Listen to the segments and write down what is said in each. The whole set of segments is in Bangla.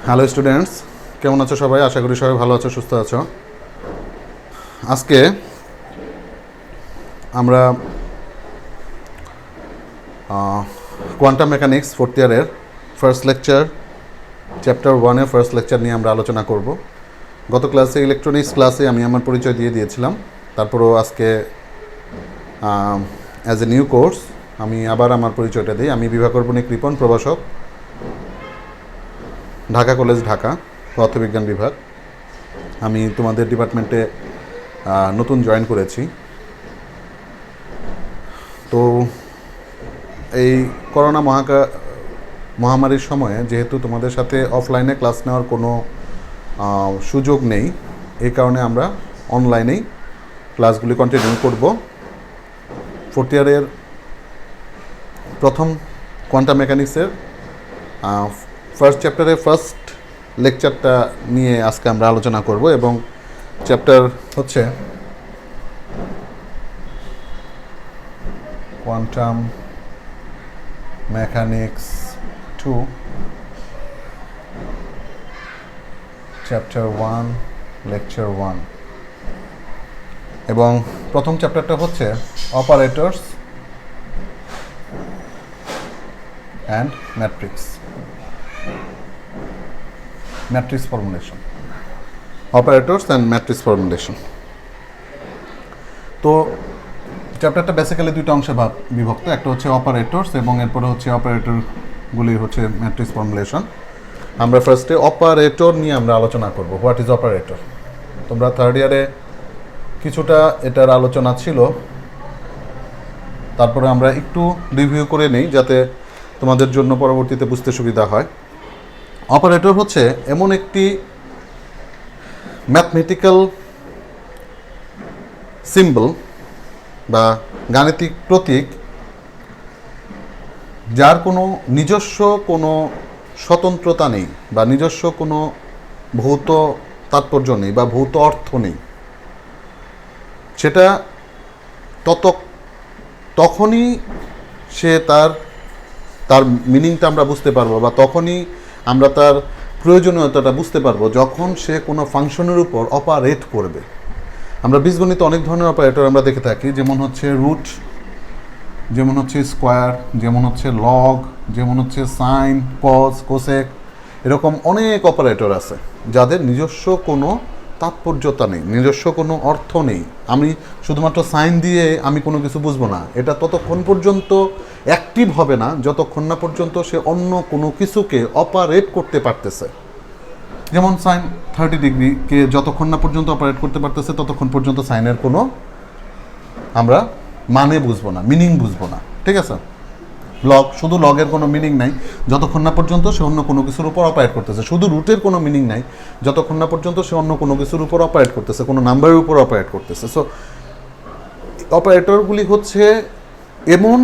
হ্যালো স্টুডেন্টস, কেমন আছো সবাই? আশা করি সবাই ভালো আছো, সুস্থ আছো। আজকে আমরা কোয়ান্টাম মেকানিক্স ফোর্থ ইয়ারের ফার্স্ট লেকচার চ্যাপ্টার 1-এর ফার্স্ট লেকচার নিয়ে আমরা আলোচনা করব। গত ক্লাসে ইলেকট্রনিক্স ক্লাসে আমি আমার পরিচয় দিয়ে দিয়েছিলাম। তারপরেও আজকে অ্যাজ এ নিউ কোর্স আমি আবার আমার পরিচয়টা দিই। আমি বিভাকর বণিক রিপন, প্রভাষক, ঢাকা কলেজ, ঢাকা, পদার্থবিজ্ঞান বিভাগ। আমি তোমাদের ডিপার্টমেন্টে নতুন জয়েন করেছি। তো এই করোনা মহামারীর সময়ে যেহেতু তোমাদের সাথে অফলাইনে ক্লাস নেওয়ার কোনো সুযোগ নেই, এই কারণে আমরা অনলাইনেই ক্লাসগুলি কন্টিনিউ করব। ফোর্থ ইয়ারের প্রথম কোয়ান্টাম মেকানিক্সের ফার্স্ট চ্যাপ্টারের ফার্স্ট লেকচারটা নিয়ে আজকে আমরা আলোচনা করব এবং চ্যাপ্টার হচ্ছে কোয়ান্টাম মেকানিক্স 2 চ্যাপ্টার 1 লেকচার 1 এবং প্রথম চ্যাপ্টারটা হচ্ছে operators and matrix formulation. Operators and matrix formulation. তো চ্যাপ্টারটা বেসিক্যালি দুইটা অংশে বিভক্ত। একটা হচ্ছে অপারেটরস এবং এরপরে হচ্ছে অপারেটরগুলি হচ্ছে ম্যাট্রিক্স ফর্মুলেশন। আমরা ফার্স্টে অপারেটর নিয়ে আমরা আলোচনা করব। What is operator? তোমরা থার্ড ইয়ারে কিছুটা এটার আলোচনা ছিল, তারপরে আমরা একটু রিভিউ করে নিই যাতে তোমাদের জন্য পরবর্তীতে বুঝতে সুবিধা হয়। অপারেটর হচ্ছে এমন একটি ম্যাথমেটিক্যাল সিম্বল বা গাণিতিক প্রতীক যার কোনো নিজস্ব কোনো স্বতন্ত্রতা নেই বা নিজস্ব কোনো ভৌত তাৎপর্য নেই বা ভৌত অর্থ নেই। সেটা তখনই সে তার মিনিংটা আমরা বুঝতে পারবো বা তখনই আমরা তার প্রয়োজনীয়তাটা বুঝতে পারবো যখন সে কোনো ফাংশনের উপর অপারেট করবে। আমরা বীজগণিতে অনেক ধরনের অপারেটর আমরা দেখে থাকি, যেমন হচ্ছে রুট, যেমন হচ্ছে স্কোয়ার, যেমন হচ্ছে লগ, যেমন হচ্ছে সাইন, কজ, কোসেক। এরকম অনেক অপারেটর আছে যাদের নিজস্ব কোনো তাৎপর্যতা নেই, নিজস্ব কোনো অর্থ নেই। আমি শুধুমাত্র সাইন দিয়ে আমি কোনো কিছু বুঝবো না, এটা ততক্ষণ পর্যন্ত অ্যাক্টিভ হবে না যতক্ষণ না পর্যন্ত সে অন্য কোনো কিছুকে অপারেট করতে পারতেছে। যেমন সাইন 30 ডিগ্রিকে যতক্ষণ না পর্যন্ত অপারেট করতে পারতেছে ততক্ষণ পর্যন্ত সাইনের কোনো আমরা মানে বুঝবো না, মিনিং বুঝবো না। ঠিক আছে? শুধু লগের কোনো মিনিং নাই যতক্ষণ না পর্যন্ত সে অন্য কোনো কিছুর উপর অপারেট করতেছে। শুধু রুটের কোনো মিনিং নাই যতক্ষণ না পর্যন্ত সে অন্য কোনো কিছুর উপর অপারেট করতেছে, কোনো নাম্বারের উপর অপারেট করতেছে। সো অপারেটরগুলি হচ্ছে এমন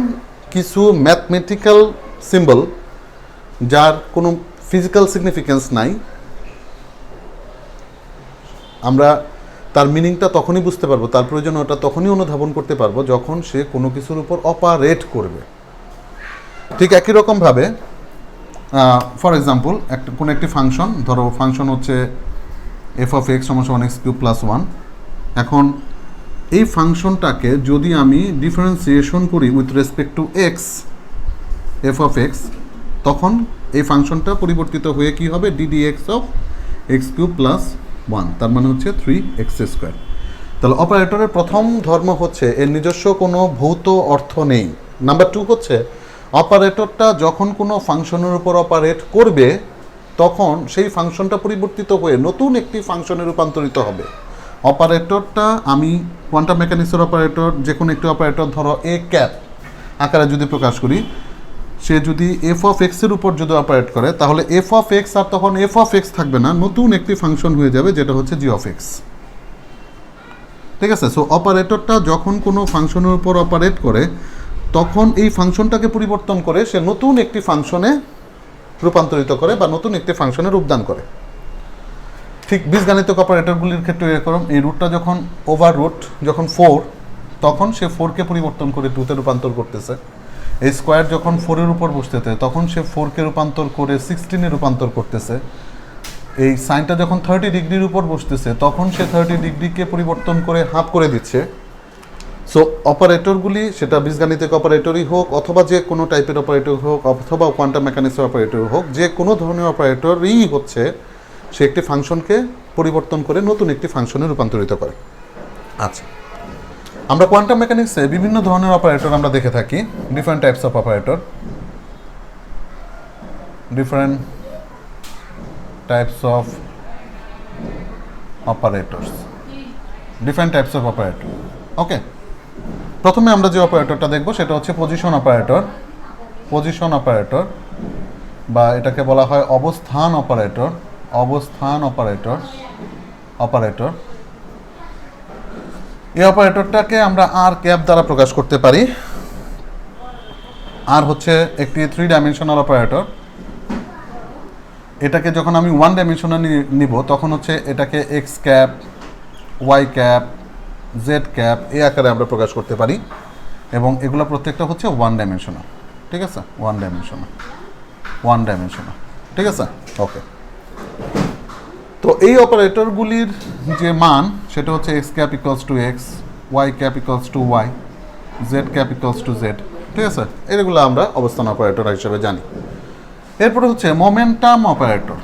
কিছু ম্যাথমেটিক্যাল সিম্বল যার কোনো ফিজিক্যাল সিগনিফিকেন্স নাই। আমরা তার মিনিংটা তখনই বুঝতে পারবো, তার প্রয়োজনীয়তা তখনই অনুধাবন করতে পারবো যখন সে কোনো কিছুর উপর অপারেট করবে। ঠিক একই রকমভাবে ফর এক্সাম্পল কোনো একটি ফাংশন, ধরো ফাংশন হচ্ছে f(x) = x³ + 1। এখন এই ফাংশনটাকে যদি আমি ডিফারেন্সিয়েশন করি with respect to x, f(x), তখন এই ফাংশনটা পরিবর্তিত হয়ে কি হবে? ddx of x³ + 1, তার মানে হচ্ছে 3x²। তাহলে অপারেটরের প্রথম ধর্ম হচ্ছে এর নিজস্ব কোনো ভৌত অর্থ নেই। নাম্বার 2 হচ্ছে অপারেটরটা যখন কোনো ফাংশনের উপর অপারেট করবে তখন সেই ফাংশনটা পরিবর্তিত হয়ে নতুন একটি ফাংশনে রূপান্তরিত হবে। অপারেটরটা আমি কোয়ান্টাম মেকানিক্সের অপারেটর, যে কোনো একটি অপারেটর ধরো এ ক্যাপ আকারে যদি প্রকাশ করি, সে যদি f(x) এর উপর যদি অপারেট করে তাহলে f(x) আর তখন f(x) থাকবে না, নতুন একটি ফাংশন হয়ে যাবে যেটা হচ্ছে g(x). ঠিক আছে? সো অপারেটরটা যখন কোনো ফাংশনের উপর অপারেট করে তখন এই ফাংশনটাকে পরিবর্তন করে সে নতুন একটি ফাংশনে রূপান্তরিত করে বা নতুন একটি ফাংশনে রূপদান করে। ঠিক বীজগাণিতিক অপারেটরগুলির ক্ষেত্রে এরকম, এই রুটটা যখন ওভার রুট যখন 4, তখন সে 4কে পরিবর্তন করে 2তে রূপান্তর করতেছে। এই স্কোয়ার যখন 4-এর উপর বসতেছে তখন সে 4কে রূপান্তর করে 16-এ রূপান্তর করতেছে। এই সাইনটা যখন 30 ডিগ্রির উপর বসতেছে তখন সে 30 ডিগ্রিকে পরিবর্তন করে হাফ করে দিচ্ছে। সো অপারেটরগুলি, সেটা বীজগাণিতিক অপারেটরই হোক অথবা যে কোনো টাইপের অপারেটর হোক অথবা কোয়ান্টাম মেকানিক্সের অপারেটর হোক, যে কোনো ধরনের অপারেটরই হচ্ছে সে একটি ফাংশনকে পরিবর্তন করে নতুন একটি ফাংশনে রূপান্তরিত করে। আচ্ছা, আমরা কোয়ান্টাম মেকানিক্সে বিভিন্ন ধরনের অপারেটর আমরা দেখে থাকি, different types of operator, different types of operators, different types of operator. Okay, প্রথমে আমরা যে অপারেটরটা দেখব সেটা হচ্ছে পজিশন অপারেটর। পজিশন অপারেটর বা এটাকে বলা হয় অবস্থান অপারেটর। অবস্থান অপারেটর অপারেটর এই অপারেটরটাকে আমরা আর ক্যাপ দ্বারা প্রকাশ করতে পারি। আর হচ্ছে একটি 3 ডাইমেনশনাল অপারেটর। এটাকে যখন আমি 1 ডাইমেনশনাল নিব তখন হচ্ছে এটাকে X cap, Y cap, Z cap এই আকারে আমরা প্রকাশ করতে পারি, এবং এগুলো প্রত্যেকটা হচ্ছে 1 ডাইমেনশনাল। ঠিক আছে, 1 ডাইমেনশনাল, 1 ডাইমেনশনাল। ঠিক আছে, ওকে। তো এই অপারেটরগুলির যে মান সেটা হচ্ছে X cap equals to X, Y cap equals to Y, Z cap equals to Z. ঠিক আছে, এগুলো আমরা অবস্থান অপারেটর হিসেবে জানি। এরপরে হচ্ছে মোমেন্টাম অপারেটর,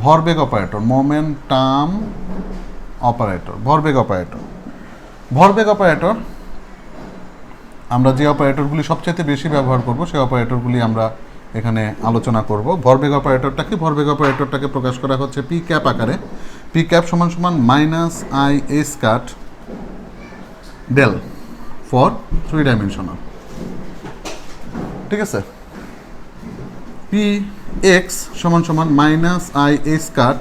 ভরবেগ অপারেটর। মোমেন্টাম অপারেটর, ভরবেগ অপারেটর। ভরবেগ অপারেটর আমরা যে অপারেটরগুলি সবচেয়ে বেশি ব্যবহার করব সেই অপারেটরগুলি আমরা এখানে আলোচনা করব। ভরবেগ অপারেটরটা কি? ভরবেগ অপারেটরটাকে প্রকাশ করা হচ্ছে পি ক্যাপ আকারে। পি ক্যাপ সমান সমান মাইনাস আই এ স্কাট ডেল ফর 3 ডাইমেনশনাল। ঠিক আছে, পি এক্স সমান সমান মাইনাস আই এ স্কাট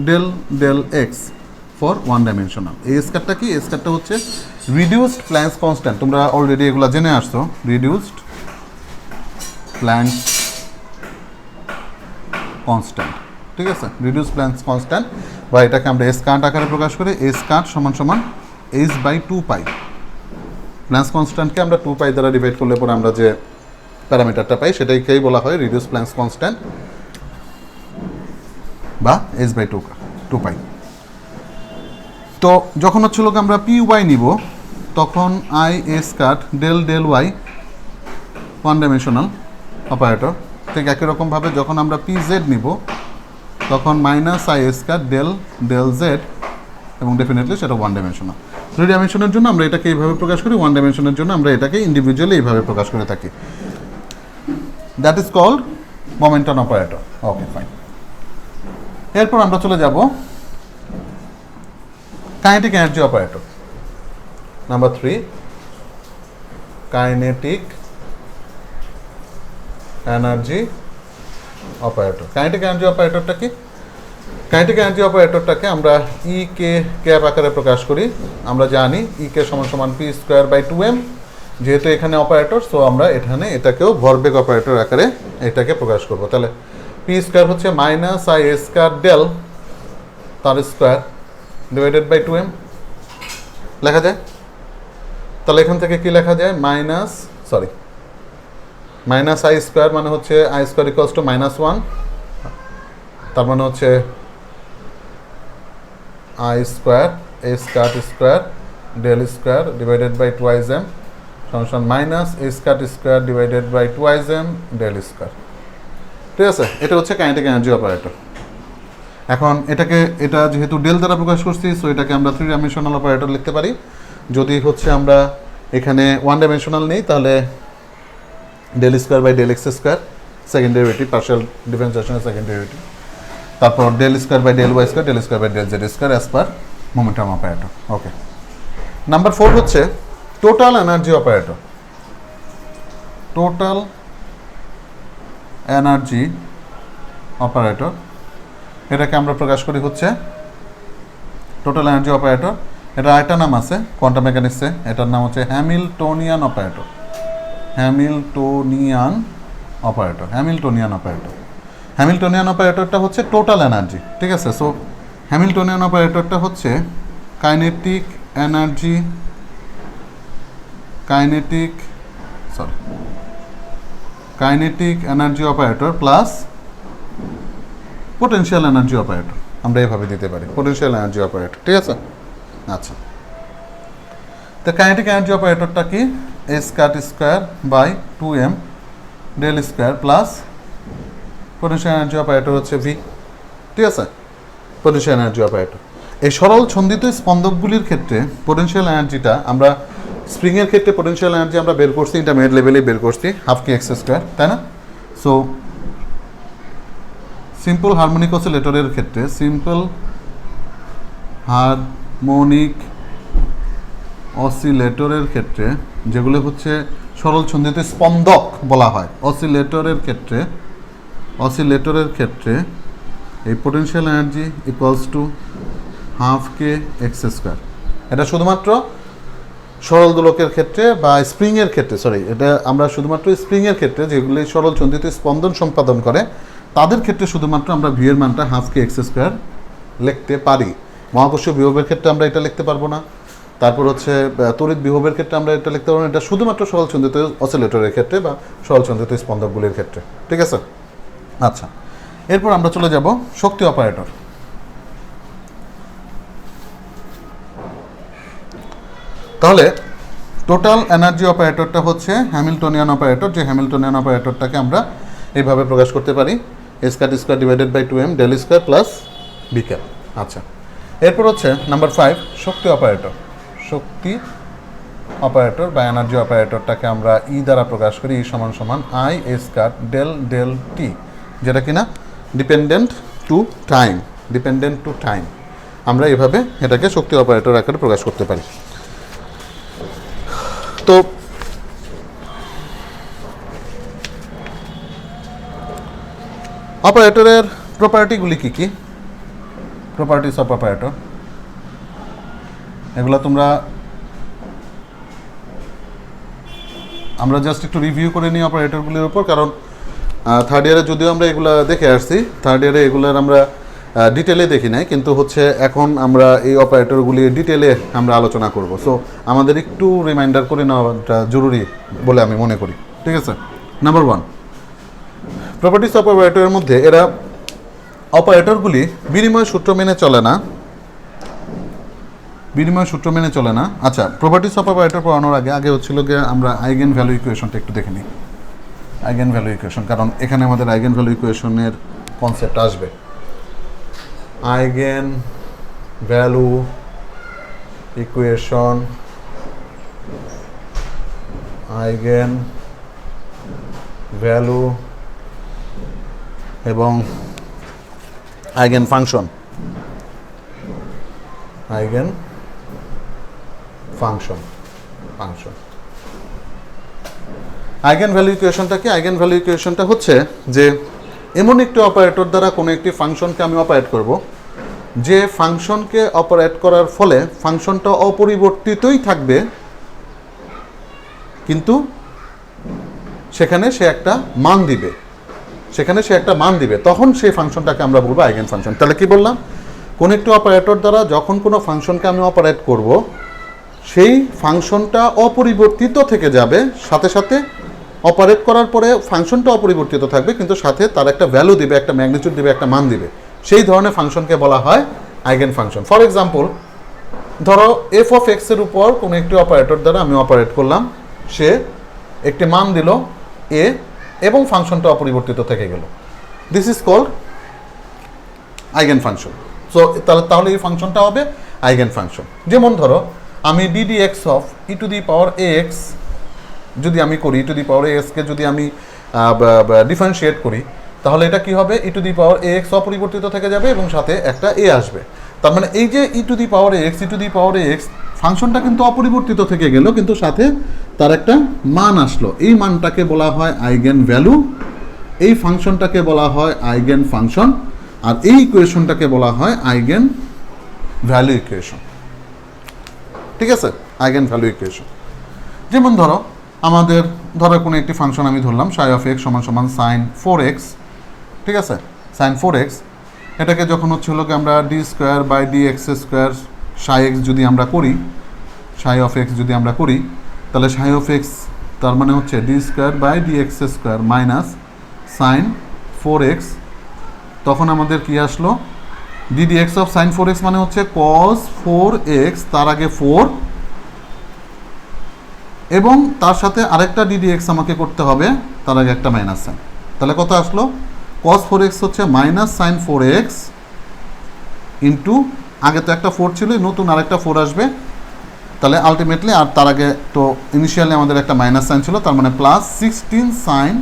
del del X for 1 dimensional. এই স্কারটা কি? স্কারটা হচ্ছে রিডিউসড প্ল্যাঙ্কস কনস্ট্যান্ট। তোমরা অলরেডি এগুলো জেনে আসছো। Reduced Planck's constant. ঠিক আছে, রিডিউসড প্ল্যাঙ্কস কনস্ট্যান্ট, বা এটাকে আমরা স্কার্ট আকারে প্রকাশ করি। স্কার্ট সমান সমান এইচ বাই 2 পাই। প্ল্যাঙ্কস কনস্ট্যান্টকে আমরা 2 পাই দ্বারা ডিভাইড করলে পরে আমরা যে প্যারামিটারটা পাই সেটাকেই বলা হয় রিডিউস প্ল্যাঙ্কস কনস্ট্যান্ট, বা এইচ বাই 2 পাই। তো যখন হচ্ছিল আমরা পি ওয়াই নিব তখন I H cut del del Y 1 dimensional operator. ঠিক একই রকমভাবে যখন আমরা পি জেড নিব তখন minus I H cut del del Z, এবং ডেফিনেটলি সেটা 1 ডাইমেনশনাল। 3 ডাইমেনশনের জন্য আমরা এটাকে এইভাবে প্রকাশ করি, 1 ডাইমেনশনের জন্য আমরা এটাকে ইন্ডিভিজুয়ালি এইভাবে প্রকাশ করে থাকি। That is called momentum operator. Okay, fine. এরপর আমরা চলে যাব kinetic energy operator. Number 3, kinetic energy operator. Kinetic energy অপারেটরটা কি? কাইনেটিক এনার্জি অপারেটরটাকে আমরা ই কে ক্যাপ আকারে প্রকাশ করি। আমরা জানি ই কে সমান সমান পি স্কোয়ার বাই 2m। যেহেতু এখানে অপারেটর, সো আমরা এখানে এটাকেও ভরবেগ অপারেটর আকারে এটাকে প্রকাশ করব। তাহলে পি স্কোয়ার হচ্ছে minus I H square del তার স্কোয়ার ডিভাইডেড বাই 2m লেখা যায়। তাহলে এখান থেকে কি লেখা যায়? মাইনাস আই স্কোয়ার মানে হচ্ছে আই স্কোয়ার ইকুয়ালস টু -1, তার মানে হচ্ছে I square H cut square del square divided by 2m সমান minus H cut square divided by 2m del square. ঠিক আছে, এটা হচ্ছে কাইনেটিক এনার্জি অপারেটর। এখন এটা যেহেতু ডেল দ্বারা প্রকাশ করছি, সো এটাকে আমরা 3 ডাইমেনশনাল অপারেটর লিখতে পারি। যদি হচ্ছে আমরা এখানে 1 ডাইমেনশনাল নেই তাহলে del square by del X square second derivative, partial ডিফারেন্সিয়েশনের সেকেন্ড ডেরিভেটিভ, তারপর del square by del Y square, del square by del Z square as per momentum operator. Okay, number 4 হচ্ছে total energy operator. Total energy operator, এটাকে আমরা প্রকাশ করি হচ্ছে টোটাল এনার্জি অপারেটর। এটা আরেকটা নাম আছে কোয়ান্টাম মেকানিক্সে, এটার নাম হচ্ছে Hamiltonian operator. Hamiltonian operator, Hamiltonian operator. Hamiltonian অপারেটরটা হচ্ছে টোটাল এনার্জি। ঠিক আছে, সো হ্যামিল্টনিয়ান অপারেটরটা হচ্ছে kinetic energy operator plus potential energy operator আমরা এভাবে দিতে পারি, পোটেনশিয়াল এনার্জি অপারেটর। ঠিক আছে, আচ্ছা। তো কাইনেটিক এনার্জি অপারেটরটা কি? H cut square by 2m del square plus potential energy operator হচ্ছে ভি। ঠিক আছে, পোটেনশিয়াল এনার্জি অপারেটর। এই সরল ছন্দিত স্পন্দকগুলির ক্ষেত্রে পোটেনশিয়াল এনার্জিটা আমরা স্প্রিংয়ের ক্ষেত্রে পোটেনশিয়াল এনার্জি আমরা বের করছি, ইন্টারমিডিয়েট লেভেলে বের করছি হাফ কে এক্স স্কোয়ার, তাই না? সো সিম্পল হারমোনিক অসিলেটরের ক্ষেত্রে, সিম্পল হারমোনিক অসিলেটরের ক্ষেত্রে যেগুলো হচ্ছে সরল ছন্দিত স্পন্দক বলা হয়, অসিলেটরের ক্ষেত্রে এই potential energy equals to half K x square. এটা শুধুমাত্র সরল দোলকের ক্ষেত্রে বা স্প্রিংয়ের ক্ষেত্রে, এটা আমরা শুধুমাত্র স্প্রিংয়ের ক্ষেত্রে যেগুলি সরল ছন্দিত স্পন্দন সম্পাদন করে তাদের ক্ষেত্রে শুধুমাত্র আমরা ভি এর মানটা হাফ কে এক্স স্কোয়ার লিখতে পারি। মহাকর্ষীয় বিভবের ক্ষেত্রে আমরা এটা লিখতে পারবো না। তারপর হচ্ছে তড়িৎ বিভবের ক্ষেত্রে আমরা এটা লিখতে পারবো না। এটা শুধুমাত্র সরল ছন্দিত অসিলেটরের ক্ষেত্রে বা সরল ছন্দিত স্পন্দকগুলির ক্ষেত্রে। ঠিক আছে, আচ্ছা। এরপর আমরা চলে যাব শক্তি অপারেটর। তাহলে টোটাল এনার্জি অপারেটরটা হচ্ছে হ্যামিল্টনিয়ান অপারেটর, যে হ্যামিল্টনিয়ান অপারেটরটাকে আমরা এইভাবে প্রকাশ করতে পারি, H cut square divided by 2m del square plus V cap. আচ্ছা, এরপর হচ্ছে নাম্বার 5 শক্তি অপারেটর। শক্তি অপারেটর বা এনার্জি অপারেটরটাকে আমরা ই দ্বারা প্রকাশ করি, ই সমান সমান I H cut del del T, যেটা কিনা ডিপেন্ডেন্ট টু টাইম। আমরা এভাবে এটাকে শক্তি অপারেটর আকারে প্রকাশ করতে পারি। তো অপারেটরের প্রপার্টিগুলি কি কি? প্রপার্টিস অফ অপারেটর, এগুলো আমরা জাস্ট একটু রিভিউ করে নিই অপারেটরগুলির উপর, কারণ থার্ড ইয়ারে যদিও আমরা এগুলো দেখে আসছি, থার্ড ইয়ারে এগুলোর আমরা ডিটেলে দেখি নাই, কিন্তু হচ্ছে এখন আমরা এই অপারেটরগুলি ডিটেলে আমরা আলোচনা করব। সো আমাদের একটু রিমাইন্ডার করে নেওয়াটা জরুরি বলে আমি মনে করি। ঠিক আছে, নাম্বার 1 প্রপার্টিস অফ অপারেটরের মধ্যে এরা অপারেটরগুলি বিনিময় সূত্র মেনে চলে না। আচ্ছা, প্রপার্টিস অফ অপারেটর পড়ানোর আগে হচ্ছিল গিয়ে আমরা আইগেন ভ্যালু ইকুয়েশনটা একটু দেখে নিই। আইগেন ভ্যালু ইকুয়েশন, কারণ এখানে আমাদের আইগেন ভ্যালু ইকুয়েশনের কনসেপ্ট আসবে। Eigen value equation, eigen value এবং আইগেন ফাংশন। আইগেন ভ্যালু ইকুয়েশনটা কি? আইগেন ভ্যালু ইকুয়েশনটা হচ্ছে যে এমন একটি অপারেটর দ্বারা কোনো একটি ফাংশনকে আমি অপারেট করব, যে ফাংশনকে অপারেট করার ফলে ফাংশনটা অপরিবর্তিতই থাকবে, কিন্তু সেখানে সে একটা মান দিবে, তখন সেই ফাংশনটাকে আমরা বলবো আইগেন ফাংশন। তাহলে কি বললাম? কোন একটি অপারেটর দ্বারা যখন কোনো ফাংশনকে আমি অপারেট করব, সেই ফাংশনটা অপরিবর্তিত থেকে যাবে, সাথে সাথে অপারেট করার পরে ফাংশনটা অপরিবর্তিত থাকবে, কিন্তু সাথে তার একটা ভ্যালু দিবে, একটা ম্যাগনিটিউড দিবে, একটা মান দিবে। সেই ধরনের ফাংশনকে বলা হয় আইগেন ফাংশন। ফর এক্সাম্পল, ধরো এফ অফ এক্স এর উপর কোনো একটি অপারেটর দ্বারা আমি অপারেট করলাম, সে একটি মান দিল এ এবং ফাংশনটা অপরিবর্তিত থেকে গেল। This is called eigen function. So তাহলে এই ফাংশনটা হবে আইগেন ফাংশন। যেমন ধরো আমি D D X of E to the power A X যদি আমি করি, ই টু দি পাওয়ার এ এক্সকে যদি আমি ডিফারেন্সিয়েট করি, তাহলে এটা কি হবে? E to the power A x অপরিবর্তিত থেকে যাবে এবং সাথে একটা এ আসবে। তার মানে এই যে ই to the power A x ফাংশনটা কিন্তু অপরিবর্তিত থেকে গেল, কিন্তু সাথে তার একটা মান আসলো। এই মানটাকে বলা হয় আইগেন ভ্যালু, এই ফাংশনটাকে বলা হয় আইগেন ফাংশন, আর এই ইকুয়েশনটাকে বলা হয় আইগেন ভ্যালু ইকুয়েশন। ঠিক আছে, আইগেন ভ্যালু ইকুয়েশন। যেমন ধরো কোনো একটি ফাংশন আমি ধরলাম সাই অফ এক্স সমান সমান সাইন 4x। ঠিক আছে, সাইন 4x, এটাকে যখন হচ্ছে হলো আমরা D square by D X square psi X যদি আমরা করি, সাই অফ এক্স যদি আমরা করি, তাহলে সাই অফ এক্স তার মানে হচ্ছে D square by D X square minus sine 4x তখন আমাদের কি আসলো, DD X of sign 4x মানে হচ্ছে কস 4x, তার আগে 4, এবং তার সাথে আরেকটা ডিডি এক্স আমাকে করতে হবে, তার আগে একটা মাইনাস সাইন। তাহলে কত আসলো, কস 4x হচ্ছে মাইনাস সাইন 4x ইন্টু, আগে তো একটা 4 ছিল, নতুন আরেকটা 4 আসবে, তাহলে আলটিমেটলি, আর তার আগে তো ইনিশিয়ালি আমাদের একটা মাইনাস সাইন ছিল, তার মানে plus 16 sign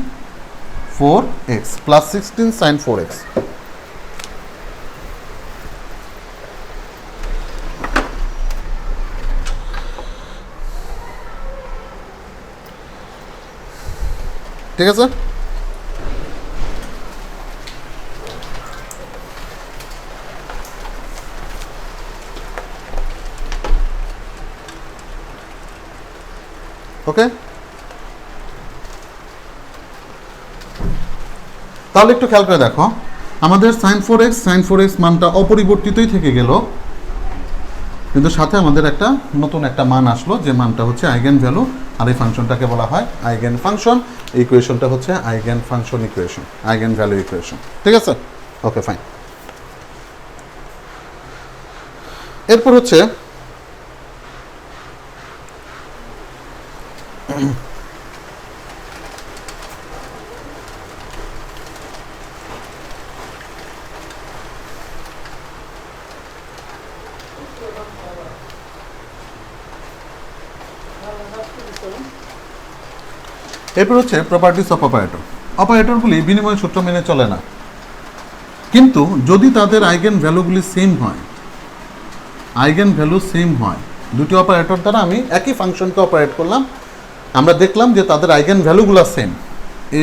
4x, plus 16 sign 4x। ঠিক আছে, ওকে। তাহলে একটু খেয়াল করে দেখো, আমাদের সাইন 4x মানটা অপরিবর্তিতই থেকে গেল, কিন্তু সাথে আমাদের একটা নতুন একটা মান আসলো, যে মানটা হচ্ছে আইগেন ভ্যালু, আর এই ফাংশনটাকে বলা হয় আইগেন ফাংশন। ইকুয়েশনটা হচ্ছে eigen function equation, eigen value equation. ঠিক আছে, ওকে ফাইন। এরপর হচ্ছে প্রপার্টিস অফ অপারেটর। অপারেটরগুলি বিনিময় সূত্র মেনে চলে না, কিন্তু যদি তাদের আইগেন ভ্যালুগুলি সেম হয়, আইগেন ভ্যালু সেম হয়, দুটি অপারেটর দ্বারা আমি একই ফাংশনকে অপারেট করলাম, আমরা দেখলাম যে তাদের আইগেন ভ্যালুগুলো সেম।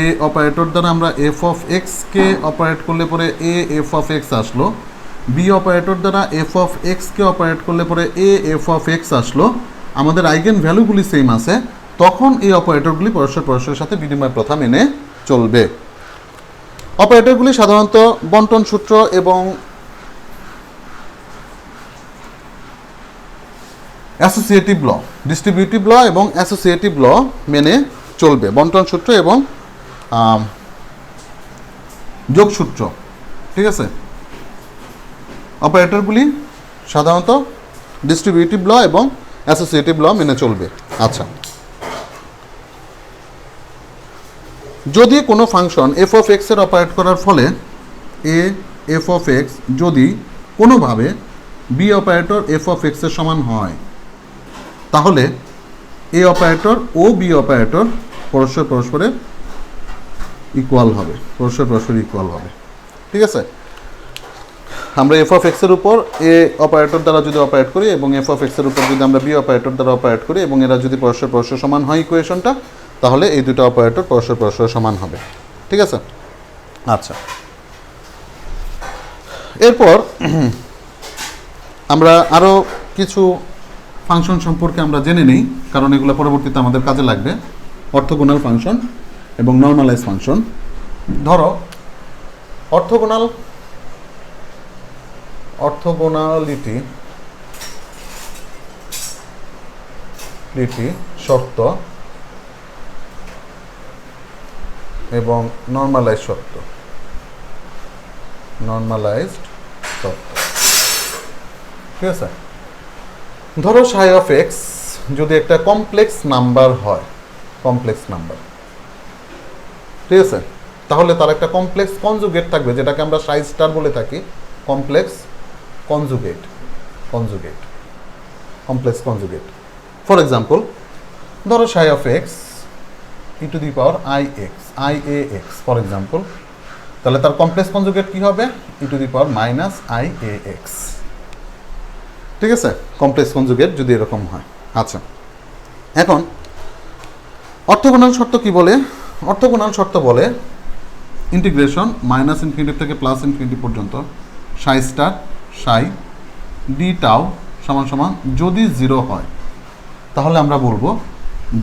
এ অপারেটর দ্বারা আমরা এফ অফ এক্সকে অপারেট করলে পরে এ এফ অফ এক্স আসলো, বি অপারেটর দ্বারা এফ অফ এক্সকে অপারেট করলে পরে এ এফ অফ এক্স আসলো, আমাদের আইগেন ভ্যালুগুলি সেম আছে, তখন এই অপারেটরগুলি পরস্পরের সাথে বিনিময় প্রথা মেনে চলবে। অপারেটরগুলি সাধারণত বন্টন সূত্র এবং অ্যাসোসিয়েটিভ ল, ডিস্ট্রিবিউটিভ ল এবং অ্যাসোসিয়েটিভ ল মেনে চলবে, বন্টন সূত্র এবং যোগসূত্র। ঠিক আছে, অপারেটরগুলি সাধারণত ডিস্ট্রিবিউটিভ ল এবং অ্যাসোসিয়েটিভ ল মেনে চলবে। আচ্ছা, যদি কোনো ফাংশন এফ অফ এক্সের অপারেট করার ফলে এ এফ অফ এক্স যদি কোনোভাবে বি অপারেটর এফ অফ এক্সের সমান হয়, তাহলে এ অপারেটর ও বি অপারেটর পরস্পরের ইকুয়াল হবে, পরস্পর ইকুয়াল হবে। ঠিক আছে, আমরা এফ অফ এক্সের উপর এ অপারেটর দ্বারা যদি অপারেট করি এবং এফ অফ এক্সের উপর যদি আমরা বি অপারেটর দ্বারা অপারেট করি এবং এরা যদি পরস্পর সমান হয় ইকুয়েশনটা, তাহলে এই দুটো অপারেটর পরস্পর সমান হবে। ঠিক আছে, আচ্ছা, এরপর আমরা আরও কিছু ফাংশন সম্পর্কে আমরা জেনে নিই, কারণ এগুলো পরবর্তীতে আমাদের কাজে লাগবে। অর্থোগোনাল ফাংশন এবং নর্মালাইজ ফাংশন। ধরো অর্থোগোনালিটি শর্ত এবং নর্মালাইজড শর্ত। ঠিক আছে, ধরো সাই অফ এক্স যদি একটা কমপ্লেক্স নাম্বার হয়, ঠিক আছে, তাহলে তার একটা কমপ্লেক্স কনজুগেট থাকবে, যেটাকে আমরা সাই স্টার বলে থাকি, কমপ্লেক্স কনজুগেট। ফর এক্সাম্পল, ধরো psi of X e to the power I a X for example, তাহলে তার কমপ্লেক্স কনজুগেট কি হবে, e to the power minus I a X. ঠিক আছে, কমপ্লেক্স কনজুগেট যদি এরকম হয়। আচ্ছা, এখন অর্থোগোনাল শর্ত কি বলে? অর্থোগোনাল শর্ত বলে ইন্টিগ্রেশন মাইনাস ইনফিনিটি থেকে প্লাস ইনফিনিটি পর্যন্ত psi star psi d tau সমান সমান যদি 0 হয়, তাহলে আমরা বলবো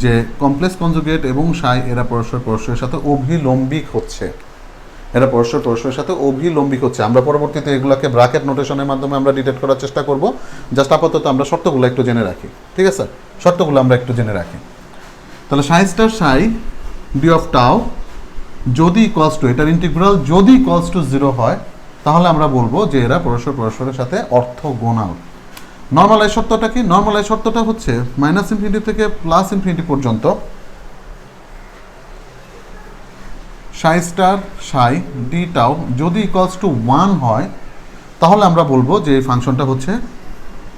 যে কমপ্লেক্স কনজুগেট এবং সাই এরা পরস্পরের সাথে অভিলম্বিক হচ্ছে, আমরা পরবর্তীতে এগুলোকে ব্র্যাকেট নোটেশনের মাধ্যমে আমরা ডিটেক্ট করার চেষ্টা করব। জাস্ট আপাতত আমরা শর্তগুলো একটু জেনে রাখি। ঠিক আছে, শর্তগুলো আমরা একটু জেনে রাখি। তাহলে সাই star psi D of tau যদি ইকুয়ালস টু, এটার ইন্টিগ্রাল যদি ইকুয়ালস টু 0 হয়, তাহলে আমরা বলবো যে এরা পরস্পর পরস্পরের সাথে অর্থগোনাল। নর্মালাইজ শর্তটা কি? নর্মালাইজ শর্তটা হচ্ছে মাইনাস ইনফিনিটি থেকে প্লাস ইনফিনিটি পর্যন্ত psi star psi d tau যদি ইকুয়ালস টু 1 হয় তাহলে আমরা বলবো যে এই ফাংশনটা হচ্ছে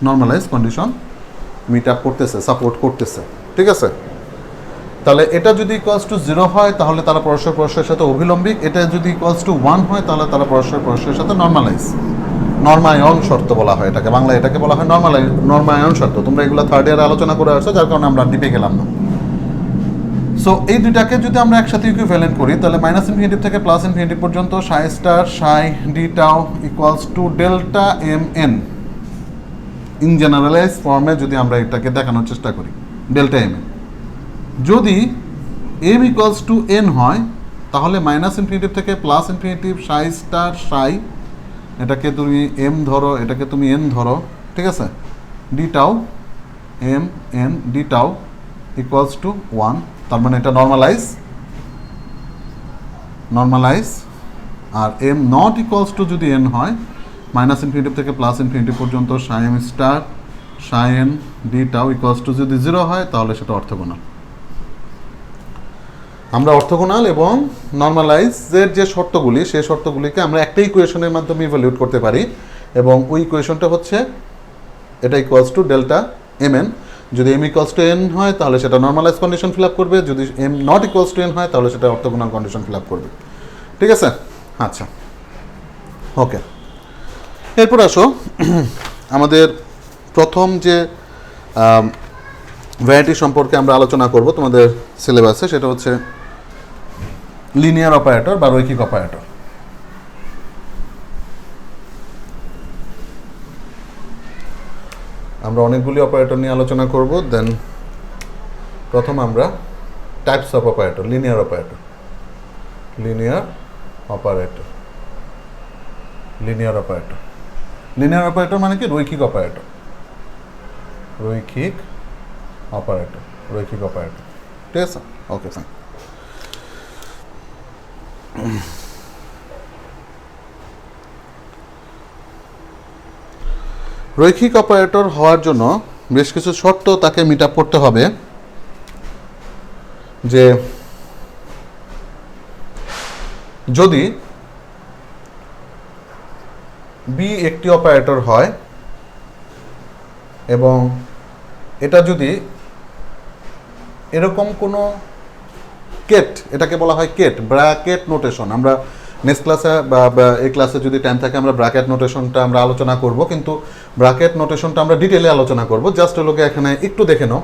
নর্মালাইজ কন্ডিশন মিট আপ করতেছে, সাপোর্ট করতেছে। ঠিক আছে, তাহলে এটা যদি ইকুয়ালস টু 0 হয় তাহলে তারা পরস্পর পরস্পরের সাথে অভিলম্বিক, এটা যদি ইকুয়ালস টু 1 হয় তাহলে তারা পরস্পর পরস্পরের সাথে নর্মালাইজ, নর্মায়ন শর্ত বলা হয় এটাকে, বাংলায় এটাকে বলা হয় নর্মায়ন শর্ত। তোমরা এগুলো থার্ড ইয়ারে আলোচনা করে আসছো, যার কারণে আমরা ডিপে গেলাম না। সো এই দুইটাকে যদি আমরা একসাথে ইকুইভ্যালেন্ট করি তাহলে মাইনাস ইনফিনিটি থেকে প্লাস ইনফিনিটি পর্যন্ত psi star psi d tau equals to delta m n, in generalize ফর্মে যদি আমরা এটাকে দেখানোর চেষ্টা করি, ডেল্টা এম এন। যদি এম ইকুয়ালস টু এন হয় তাহলে মাইনাস ইনফিনিটিভ থেকে plus infinitive psi star psi, এটাকে তুমি এম ধরো, এটাকে তুমি এন ধরো, ঠিক আছে, d tau m n d tau equals to 1, তার মানে এটা নর্মালাইজ। আর এম নট ইকুয়ালস টু যদি এন হয়, মাইনাস ইনফিনিটিভ থেকে প্লাস ইনফিনিটিভ পর্যন্ত psi m star psi n d tau equals to যদি 0 হয় তাহলে সেটা অর্থগোনাল। আমরা অর্থগোনাল এবং নর্মালাইজের যে শর্তগুলি, সেই শর্তগুলিকে আমরা একটা ইকুয়েশনের মাধ্যমে ইভ্যালুয়েট করতে পারি, এবং ওই ইকুয়েশনটা হচ্ছে এটা equals to delta m n. যদি এম ইকুয়ালস টু এন হয় তাহলে সেটা নর্মালাইজ কন্ডিশন ফিল আপ করবে, যদি m not equals to n হয় তাহলে সেটা অর্থগোনাল কন্ডিশন ফিল আপ করবে। ঠিক আছে, আচ্ছা, ওকে। এরপর আসো আমাদের প্রথম যে ভ্যারাইটি সম্পর্কে আমরা আলোচনা করব তোমাদের সিলেবাসে, সেটা হচ্ছে লিনিয়ার অপারেটর বা রৈখিক অপারেটর। আমরা অনেকগুলি অপারেটর নিয়ে আলোচনা করব। দেন প্রথম আমরা types of operator, linear operator মানে কি? রৈখিক অপারেটর। ঠিক আছে, ওকে, ফাইন। রৈখিক অপারেটর হওয়ার জন্য বেশ কিছু শর্ত তাকে মিট আপ করতে হবে। যে যদি বি একটি অপারেটর হয় এবং এটা যদি এরকম কোনো কেট, এটাকে বলা হয় কেট, ব্র্যাকেট নোটেশন। আমরা নেক্সট ক্লাসে বা এই ক্লাসে যদি টাইম থাকে আমরা ব্র্যাকেট নোটেশনটা আমরা আলোচনা করব, কিন্তু ব্র্যাকেট নোটেশনটা আমরা ডিটেলে আলোচনা করব। জাস্ট লোকে এখানে একটু দেখে নাও।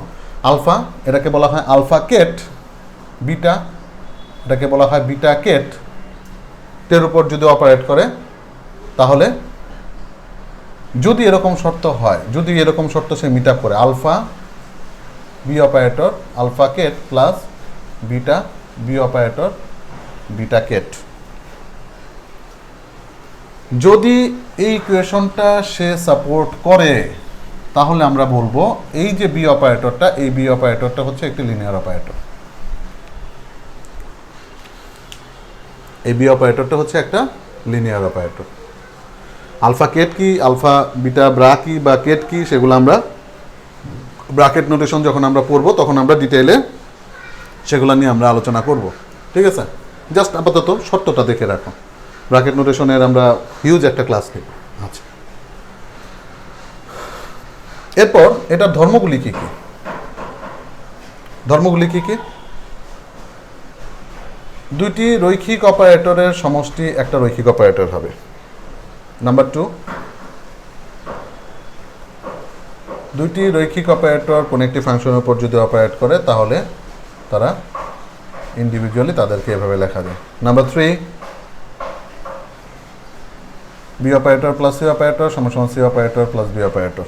আলফা, এটাকে বলা হয় আলফা কেট, বিটা, এটাকে বলা হয় বিটা কেট, এর উপর যদি অপারেট করে তাহলে যদি এরকম শর্ত হয়, যদি এরকম শর্ত সে মিট আপ করে, alpha b operator alpha ket plus beta b operator beta ket, যদি এই ইকুয়েশনটা সে সাপোর্ট করে তাহলে আমরা বলবো এই যে বি অপারেটরটা, এই বি অপারেটরটা হচ্ছে একটি লিনিয়ার অপারেটর। এই বি অপারেটরটা হচ্ছে একটা লিনিয়ার অপারেটর। আলফা কেট কি, আলফা বিটা ব্রা কি বা কেট কি, সেগুলো আমরা ব্র্যাকেট নোটেশন যখন আমরা পড়বো তখন আমরা ডিটেইলে সেগুলো নিয়ে আমরা আলোচনা করব। ঠিক আছে, জাস্ট আপাতত শর্তটা দেখে রাখো। ব্র্যাকেট নোটেশনের আমরা হিউজ একটা ক্লাস নেব। আচ্ছা, এরপর এটার ধর্মগুলি কি কি? দুইটি রৈখিক অপারেটরের সমষ্টি একটা রৈখিক অপারেটর হবে। নাম্বার 2, দুইটি রৈখিক অপারেটর কোন একটি ফাংশনের উপর যদি অপারেট করে তাহলে তারা ইন্ডিভিজুয়ালি তাদেরকে এভাবে লেখা যায়। Number 3, B operator plus C operator সমান সমান C operator plus B operator.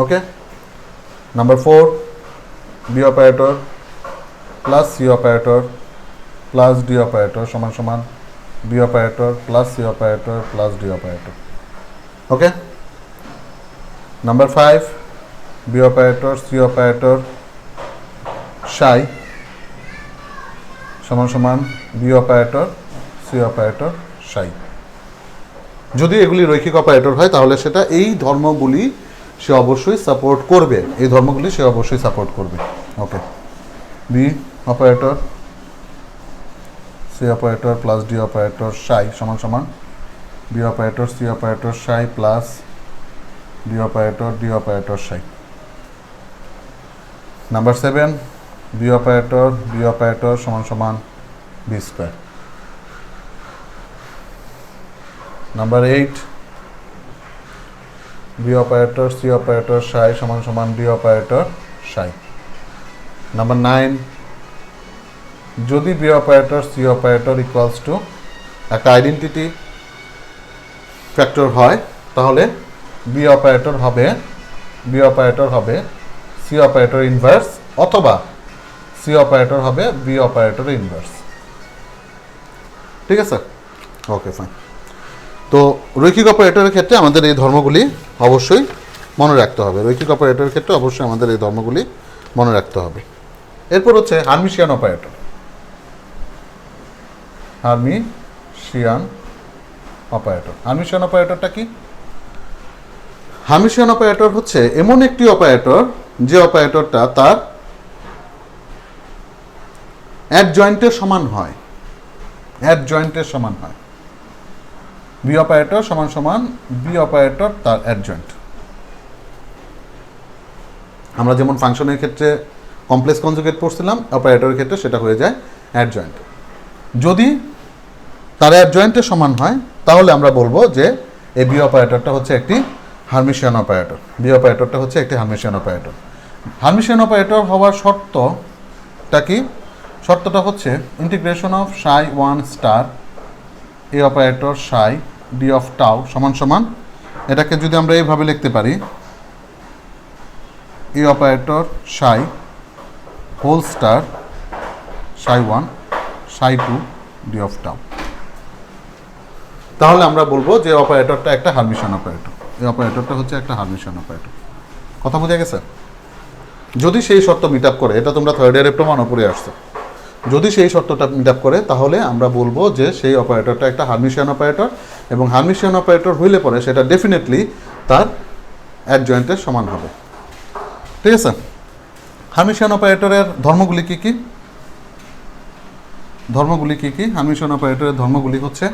Okay. Number 4, B operator plus C operator plus D operator সমান সমান B operator plus C operator plus D operator. Okay. Number 5, B operator C operator psi সমান সমান বি অপারেটর সি অপারেটর সাই। যদি এগুলি রৈখিক অপারেটর হয় তাহলে সেটা এই ধর্মগুলি সে অবশ্যই সাপোর্ট করবে, এই ধর্মগুলি সে অবশ্যই সাপোর্ট করবে। Okay, B operator C operator plus D operator psi সমান সমান B operator C operator psi plus D operator psi. Number 7 B operator সমান সমান B square. Number 8 B operator C operator psi সমান সমান ডি অপারেটর সাই। নাম্বার 9 যদি B operator C operator equals to একটা আইডেন্টিটি ফ্যাক্টর হয় তাহলে বি অপারেটর হবে সি অপারেটর ইনভার্স অথবা সি অপারেটর হবে বি অপারেটর ইনভার্স। ঠিক আছে, ওকে ফাইন। তো রৈখিক অপারেটরের ক্ষেত্রে আমাদের এই ধর্মগুলি অবশ্যই মনে রাখতে হবে, রৈখিক অপারেটরের ক্ষেত্রে অবশ্যই আমাদের এই ধর্মগুলি মনে রাখতে হবে। এরপর হচ্ছে হার্মিশিয়ান অপারেটর। হার্মিশিয়ান অপারেটরটা কি? হার্মিশিয়ান অপারেটর হচ্ছে এমন একটি অপারেটর যে অপারেটরটা তার অ্যাডজয়েন্টের সমান হয়, বি অপারেটর সমান সমান বি অপারেটর তার অ্যাডজয়েন্ট। আমরা যেমন ফাংশনের ক্ষেত্রে কমপ্লেক্স কনজুগেট পড়ছিলাম, অপারেটরের ক্ষেত্রে সেটা হয়ে যায় অ্যাডজয়েন্ট। যদি তার অ্যাডজয়েন্টের সমান হয় তাহলে আমরা বলবো যে এই বি অপারেটরটা হচ্ছে একটি হার্মিশিয়ান অপারেটর। হার্মিশিয়ান অপারেটর হওয়ার শর্তটা কি? শর্তটা হচ্ছে integration of Sai 1 star A operator Sai D of tau সমান সমান, এটাকে যদি আমরা এইভাবে লিখতে পারি, এ operator Sai whole star Sai 1 Sai 2 D of tau, তাহলে আমরা বলবো যে অপারেটরটা একটা হার্মিশিয়ান অপারেটর। এই অপারেটরটা হচ্ছে একটা হার্মিশিয়ান অপারেটর। কথা বোঝা গেছে? যদি সেই শর্ত মিট আপ করে, এটা তোমরা থার্ড ইয়ারে প্রমাণও পড়ে আসছো, যদি সেই শর্তটা মিট আপ করে তাহলে আমরা বলবো যে সেই অপারেটরটা একটা হার্মিশিয়ান অপারেটর, এবং হার্মিশিয়ান অপারেটর হইলে পরে সেটা ডেফিনেটলি তার অ্যাডজয়েন্টের সমান হবে। ঠিক আছে, হার্মিশিয়ান অপারেটরের ধর্মগুলি কি কি? হার্মিশিয়ান অপারেটরের ধর্মগুলি হচ্ছে,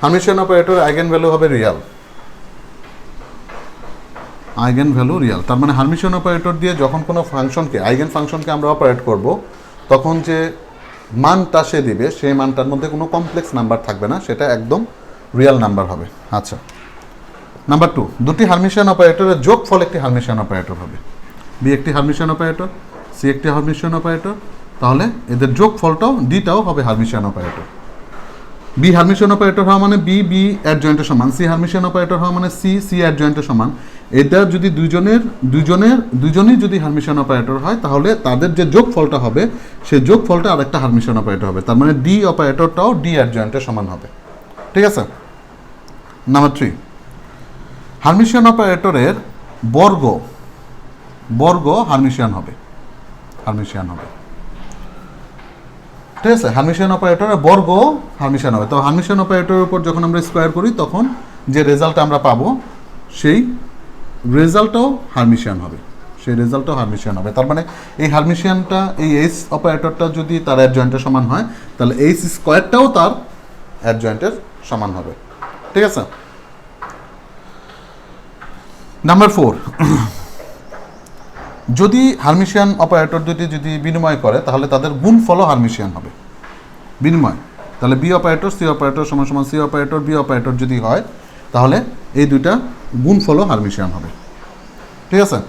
হার্মিশিয়ান অপারেটরের আইগেন ভ্যালু হবে রিয়াল, তার মানে হার্মিশিয়ান অপারেটর দিয়ে যখন কোনো ফাংশনকে, আইগেন ফাংশনকে আমরা অপারেট করব, তখন যে মানটা সে দিবে সেই মানটার মধ্যে কোনো কমপ্লেক্স নাম্বার থাকবে না, সেটা একদম রিয়াল নাম্বার হবে। আচ্ছা, নাম্বার 2, দুটি হার্মিশিয়ান অপারেটরের যোগফল একটি হার্মিশিয়ান অপারেটর হবে। বি একটি হার্মিশিয়ান অপারেটর, সি একটি হার্মিশিয়ান অপারেটর, তাহলে এদের যোগফলটাও ডিটাও হবে hermitian operator. B hermitian operator হওয়া মানে বি অ্যাডজয়েন্টের সমান, সি হার্মিশিয়ান অপারেটর হওয়া মানে সি অ্যাডজয়েন্টের সমান। এটা যদি দুজনেই যদি হার্মিশিয়ান অপারেটর হয় তাহলে তাদের যে যোগফলটা হবে সেই যোগফলটা আরেকটা হার্মিশিয়ান অপারেটর হবে, তার মানে ডি অপারেটরটাও ডি অ্যাডজয়েন্টের সমান হবে। ঠিক আছে, নাম্বার 3, হার্মিশিয়ান অপারেটরের বর্গ হার্মিশিয়ান হবে। ঠিক আছে, হার্মিশিয়ান অপারেটরের বর্গ হার্মিশিয়ান হবে। তো হার্মিশিয়ান অপারেটরের উপর যখন আমরা স্কোয়ার করি তখন যে রেজাল্ট আমরা পাবো সেই রেজাল্টটাও হার্মিশিয়ান হবে, তার মানে এই হার্মিশিয়ানটা, এই এইচ অপারেটরটা যদি তার অ্যাডজয়েন্টের সমান হয় তাহলে এইচ স্কোয়ারটাও তার অ্যাডজয়েন্টের সমান হবে। ঠিক আছে, নাম্বার 4, যদি হার্মিশিয়ান অপারেটর দুটি যদি বিনিময় করে তাহলে তাদের গুণফলও হার্মিশিয়ান হবে। তাহলে বি অপারেটর সি অপারেটর সমান সমান সি অপারেটর বি অপারেটর যদি হয় তাহলে এই দুইটা গুণফলও হার্মিশিয়ান হবে। ঠিক আছে,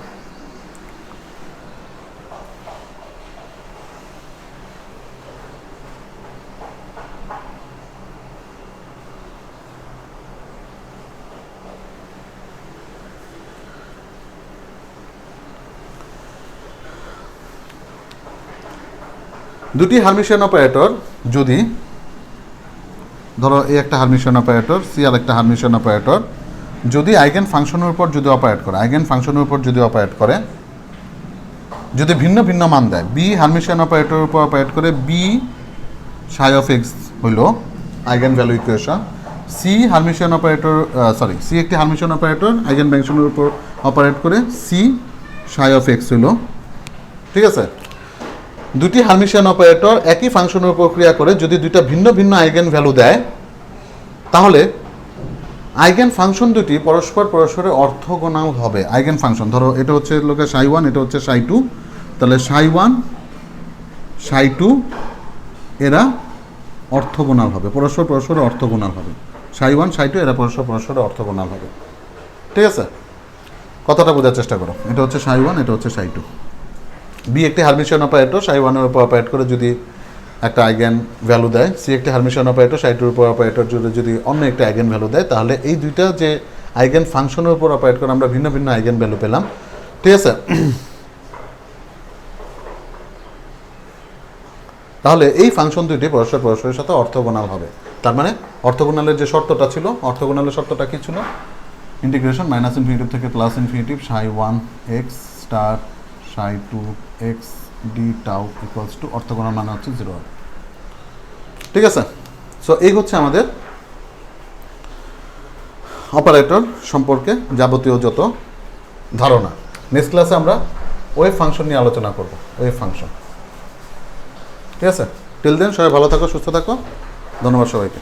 দুটি হার্মিশিয়ান অপারেটর যদি, ধরো এই একটা হার্মিশিয়ান অপারেটর, সি আর একটা হার্মিশিয়ান অপারেটর, যদি আইগেন ফাংশনের উপর যদি অপারেট করে, যদি ভিন্ন ভিন্ন মান দেয়, বি হার্মিশিয়ান অপারেটরের উপর অপারেট করে বি সাই অফ এক্স হইল eigen value equation, c hermitian operator c একটি হারমিশিয়ান অপারেটর আইগেন ফাংশনের উপর অপারেট করে সি সাই অফ এক্স হলো, ঠিক আছে। দুটি হারমিশিয়ান অপারেটর একই ফাংশনের উপর ক্রিয়া করে যদি দুইটা ভিন্ন ভিন্ন আইগেন ভ্যালু দেয়, তাহলে আইগেন ফাংশন দুটি পরস্পরের অর্থগোনাল হবে। আইগেন ফাংশন ধরো এটা হচ্ছে লোকে সাই ওয়ান, এটা হচ্ছে সাই টু, তাহলে সাই ওয়ান সাই টু এরা অর্থগোনাল হবে, পরস্পরে অর্থগোনাল হবে। সাই ওয়ান সাই টু এরা পরস্পরে অর্থগোনাল হবে, ঠিক আছে। কথাটা বোঝার চেষ্টা করো। এটা হচ্ছে সাই ওয়ান, এটা হচ্ছে সাই টু। বি একটি হারমিশিয়ান অপারেটর সাই ওয়ানের উপর অপারেট করে যদি একটা আইগেন ভ্যালু দেয়, সি একটি হারমিশিয়ান অপারেটর সাই টুর উপর অপারেটর যদি অন্য একটা আইগেন ভ্যালু দেয়, তাহলে এই দুইটা যে আইগেন ফাংশনের উপর অপারেট করে আমরা ভিন্ন ভিন্ন আইগেন ভ্যালু পেলাম, ঠিক আছে। তাহলে এই ফাংশন দুইটি পরস্পরের সাথে অর্থগোনাল হবে। তার মানে অর্থগোনালের যে শর্তটা ছিল, অর্থগোনালের শর্তটা কি ছিল? ইন্টিগ্রেশন মাইনাস ইনফিনিটিভ থেকে plus infinitive psi one x star psi two x d tau equals to orthogonal মানে হচ্ছে 0, ঠিক আছে। সো এই হচ্ছে আমাদের অপারেটর সম্পর্কে যাবতীয় যত ধারণা। নেক্সট ক্লাসে আমরা ওয়েভ ফাংশন নিয়ে আলোচনা করব, ওয়েভ ফাংশন, ঠিক আছে। টিল দেন সবাই ভালো থাকো, সুস্থ থাকো, ধন্যবাদ সবাইকে।